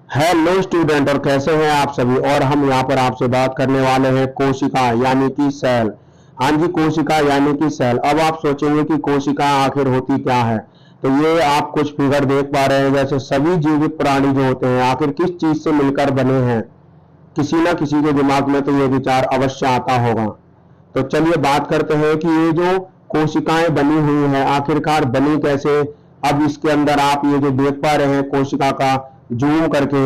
Hello student, और कैसे हैं आप सभी। और हम यहाँ पर आपसे बात करने वाले हैं कोशिका यानी कि सेल। हाँ जी, कोशिका यानी कि सेल। अब आप सोचेंगे कि कोशिका आखिर होती क्या है। तो ये आप कुछ फिगर देख पा रहे हैं, जैसे सभी जीवित प्राणी जो होते हैं आखिर किस चीज से मिलकर बने हैं। किसी ना किसी के दिमाग में तो ये विचार अवश्य आता होगा। तो चलिए बात करते हैं कि ये जो कोशिकाएं बनी हुई हैं आखिरकार बनी कैसे। अब इसके अंदर आप ये जो देख पा रहे हैं कोशिका का जूम करके,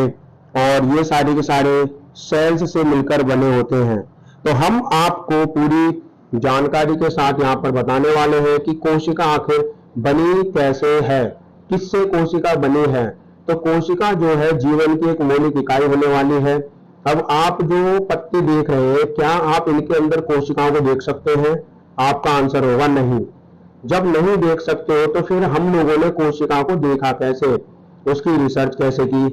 और ये सारे के सारे सेल्स से मिलकर बने होते हैं। तो हम आपको पूरी जानकारी के साथ यहाँ पर बताने वाले हैं कि कोशिका आखिर बनी कैसे है, किससे कोशिका बनी है। तो कोशिका जो है जीवन की एक मौलिक इकाई होने वाली है। अब आप जो पत्ती देख रहे हैं, क्या आप इनके अंदर कोशिकाओं को देख सकते हैं? आपका आंसर होगा नहीं। जब नहीं देख सकते हो तो फिर हम लोगों ने कोशिका को देखा कैसे, उसकी रिसर्च कैसे की।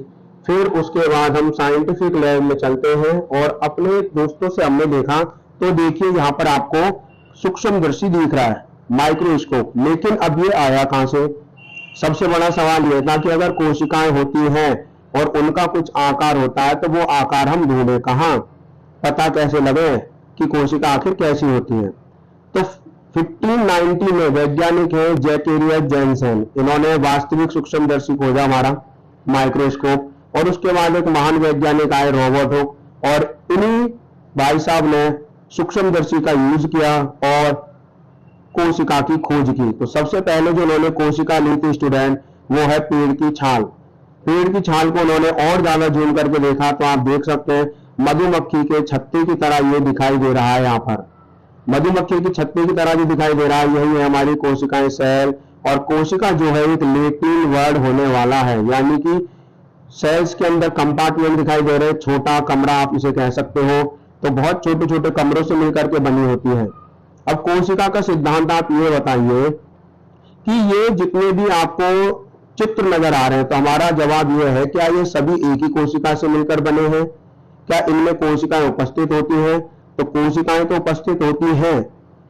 फिर उसके बाद हम साइंटिफिक लैब में चलते हैं और अपने दोस्तों से हमने देखा। तो देखिए यहाँ पर आपको सूक्ष्मदर्शी दिख रहा है, माइक्रोस्कोप। लेकिन अब ये आया कहां से? सबसे बड़ा सवाल यह था कि अगर कोशिकाएं होती हैं और उनका कुछ आकार होता है तो वो आकार हम ढूंढे कहां, पता कैसे लगे कि कोशिका आखिर कैसी होती है। तो 1590 में वैज्ञानिक है जैकेरिया जेनसेन, इन्होंने वास्तविक सूक्ष्मदर्शी खोजा, हमारा माइक्रोस्कोप। और उसके बाद एक महान वैज्ञानिक आए, रॉबर्ट हुक, और इन्हीं भाई साहब ने सूक्ष्मदर्शी का यूज किया और कोशिका की खोज की। तो सबसे पहले जो उन्होंने कोशिका ली थी स्टूडेंट, वो है पेड़ की छाल। पेड़ की छाल को उन्होंने और ज्यादा जूम करके देखा तो आप देख सकते हैं मधुमक्खी के छत्ते की तरह ये दिखाई दे रहा है। यहाँ पर मधुमक्खी की छत्ते की तरह जो दिखाई दे रहा है, यही है हमारी कोशिकाएं, सेल। और कोशिका जो है एक लैटिन वर्ड होने वाला है, यानी कि सेल्स के अंदर कंपार्टमेंट दिखाई दे रहे हैं, छोटा कमरा आप इसे कह सकते हो। तो बहुत छोटे छोटे कमरों से मिलकर के बनी होती है। अब कोशिका का सिद्धांत आप ये बताइए कि ये जितने भी आपको चित्र नजर आ रहे हैं, तो हमारा जवाब ये है, क्या ये सभी एक ही कोशिका से मिलकर बने हैं? क्या इनमें कोशिकाएं उपस्थित होती हैं? तो कोशिकाएं तो उपस्थित होती हैं,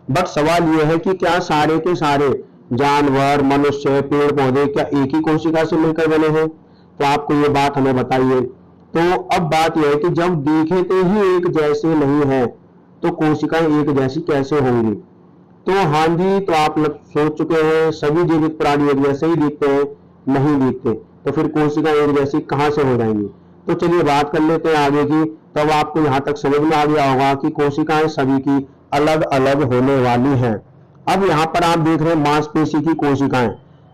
बट सवाल यह है कि क्या सारे के सारे जानवर, मनुष्य, पेड़ पौधे क्या एक ही कोशिका से मिलकर बने हैं? तो आपको ये बात हमें बताइए। तो अब बात यह है कि जब दिखते ही एक जैसे नहीं है तो कोशिकाएं एक जैसी कैसे होंगी? तो हाँ जी, तो आप लोग सोच चुके हैं सभी जीवित प्राणी एक जैसे ही दिखते हैं, नहीं दिखते। तो फिर कोशिकाएं एक जैसी कहां से हो जाएंगी? तो चलिए बात कर लेते हैं आगे की। तब आपको यहाँ तक समझ में आ गया होगा कि कोशिकाएं सभी की अलग अलग होने वाली हैं। अब यहाँ पर आप देख रहे हैं मांसपेशी की कोशिकाएं,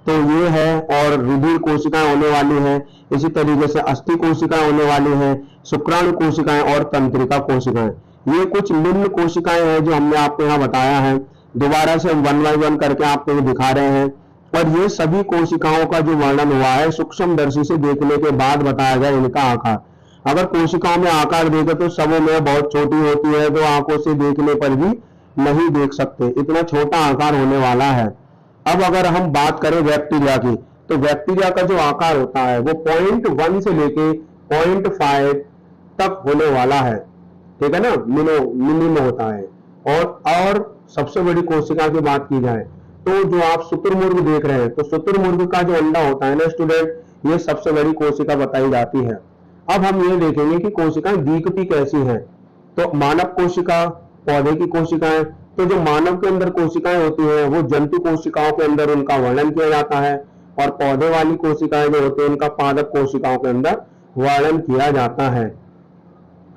तो ये है, और रुधिर कोशिकाएं होने वाली हैं। इसी तरीके से अस्थि कोशिकाएं होने वाली हैं, शुक्राणु कोशिकाएं और तंत्रिका कोशिकाएं। ये कुछ निम्न कोशिकाएं हैं जो हमने आपको यहाँ बताया है। दोबारा से हम वन बाय वन करके आपको ये दिखा रहे हैं। और ये सभी कोशिकाओं का जो वर्णन हुआ है सूक्ष्मदर्शी से देखने के बाद बताया गया इनका आकार। अगर कोशिकाओं में आकार देखे तो सबों में बहुत छोटी होती है, तो आंखों से देखने पर भी नहीं देख सकते, इतना छोटा आकार होने वाला है। अब अगर हम बात करें बैक्टीरिया की, तो बैक्टीरिया का जो आकार होता है वो 0.1 से लेके 0.5 तक होने वाला है, ठीक है ना, मिनिमम होता है। और सबसे बड़ी कोशिका की बात की जाए तो जो आप शुतुरमुर्ग देख रहे हैं, तो शुतुरमुर्ग का जो अंडा होता है ना स्टूडेंट, ये सबसे बड़ी कोशिका बताई जाती है। अब हम ये देखेंगे कि कोशिकाएं दिखती कैसी हैं। तो मानव कोशिका, पौधे की कोशिकाएं। तो जो मानव के अंदर कोशिकाएं होती हैं वो जंतु कोशिकाओं के अंदर उनका वर्णन किया जाता है, और पौधे वाली कोशिकाएं जो होती हैं उनका पादप कोशिकाओं के अंदर वर्णन किया जाता है।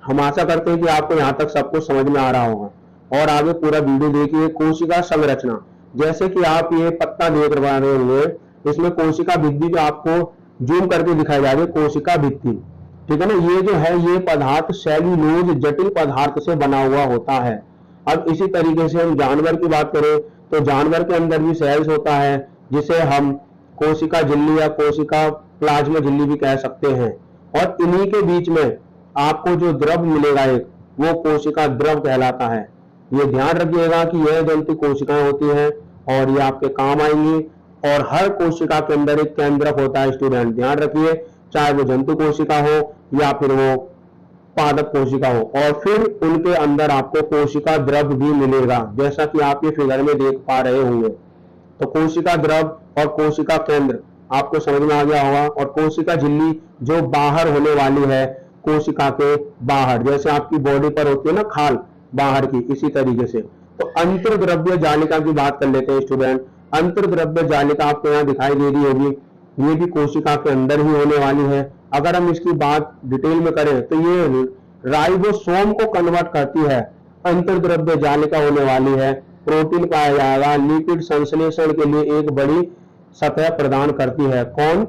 हम आशा करते हैं कि आपको यहाँ तक सब कुछ समझ में आ रहा होगा, और आगे पूरा वीडियो देखिए। कोशिका संरचना, जैसे कि आप ये पत्ता देख रहे होंगे, इसमें कोशिका भित्ति जो आपको जूम करके दिखाई जा रही है, कोशिका भित्ति, ठीक है ना। ये जो है ये पदार्थ सेल्यूलोज जटिल पदार्थ से बना हुआ होता है। अब इसी तरीके से हम जानवर की बात करें तो जानवर के अंदर भी सेल्स होता है, जिसे हम कोशिका झिल्ली या कोशिका प्लाज्मा झिल्ली भी कह सकते हैं। और इन्हीं के बीच में आपको जो द्रव मिलेगा एक, वो कोशिका द्रव कहलाता है। ये ध्यान रखिएगा कि यह जंतु कोशिकाएं होती हैं और ये आपके काम आएंगी। और हर कोशिका के अंदर एक केंद्रक होता है स्टूडेंट, ध्यान रखिए, चाहे वो जंतु कोशिका हो या फिर वो पादप कोशिका हो। और फिर उनके अंदर आपको कोशिका द्रव भी मिलेगा, जैसा कि आप ये फिगर में देख पा रहे होंगे। तो कोशिका द्रव और कोशिका केंद्र आपको समझ में आ गया होगा। और कोशिका झिल्ली जो बाहर होने वाली है, कोशिका के बाहर, जैसे आपकी बॉडी पर होती है ना खाल बाहर की, इसी तरीके से। तो अंतर्द्रव्य जालिका की बात कर लेते हैं स्टूडेंट। अंतर्द्रव्य जालिका आपको यहाँ दिखाई दे रही होगी, ये भी कोशिका के अंदर ही होने वाली है। अगर हम इसकी बात डिटेल में करें तो ये राइबोसोम को कन्वर्ट करती है, अंतर्द्रव्य जालिका होने वाली है। प्रोटीन पाया जाएगा, लिपिड संश्लेषण के लिए एक बड़ी सतह प्रदान करती है। कौन?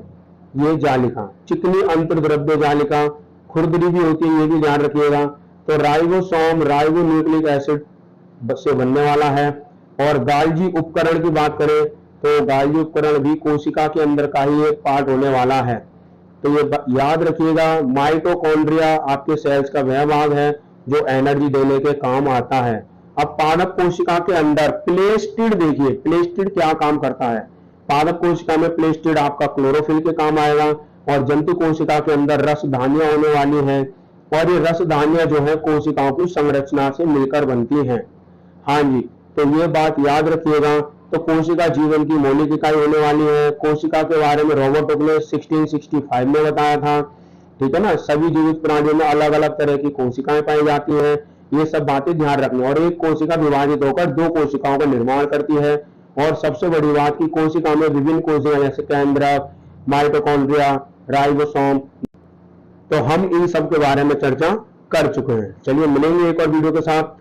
ये जालिका। चिकनी अंतर्द्रव्य जालिका, खुरदरी भी होती है, ये भी ध्यान रखिएगा। तो राइबोसोम राइबो न्यूक्लिक एसिड से बनने वाला है। और गाल्जी उपकरण की बात करें तो गाल्जी उपकरण भी कोशिका के अंदर का ही एक पार्ट होने वाला है। तो ये याद रखिएगा, माइटोकॉन्ड्रिया आपके सेल्स का वह भाग है जो एनर्जी देने के काम आता है। अब पादप कोशिका के अंदर प्लेस्टिड देखिए, प्लेस्टिड क्या काम करता है। पादप कोशिका में प्लेस्टिड आपका क्लोरोफिल के काम आएगा। और जंतु कोशिका के अंदर रस धानियां होने वाली है, और ये रस धानियां जो है कोशिकाओं की संरचना से मिलकर बनती हैं। हाँ जी, तो ये बात याद रखिएगा। तो कोशिका जीवन की मौलिक इकाई होने वाली है। कोशिका के बारे में रॉबर्ट हुक ने 1665 में बताया था, ठीक है ना। सभी जीवित प्राणियों में अलग अलग तरह की कोशिकाएं पाई जाती हैं, ये सब बातें ध्यान रखना। और एक कोशिका विभाजित होकर दो कोशिकाओं का निर्माण करती है। और सबसे बड़ी बात की कोशिका में विभिन्न कोशिकाएं जैसे केंद्रक, माइटोकॉन्ड्रिया, राइबोसोम, तो हम इन सब के बारे में चर्चा कर चुके हैं। चलिए मिलेंगे एक और वीडियो के साथ।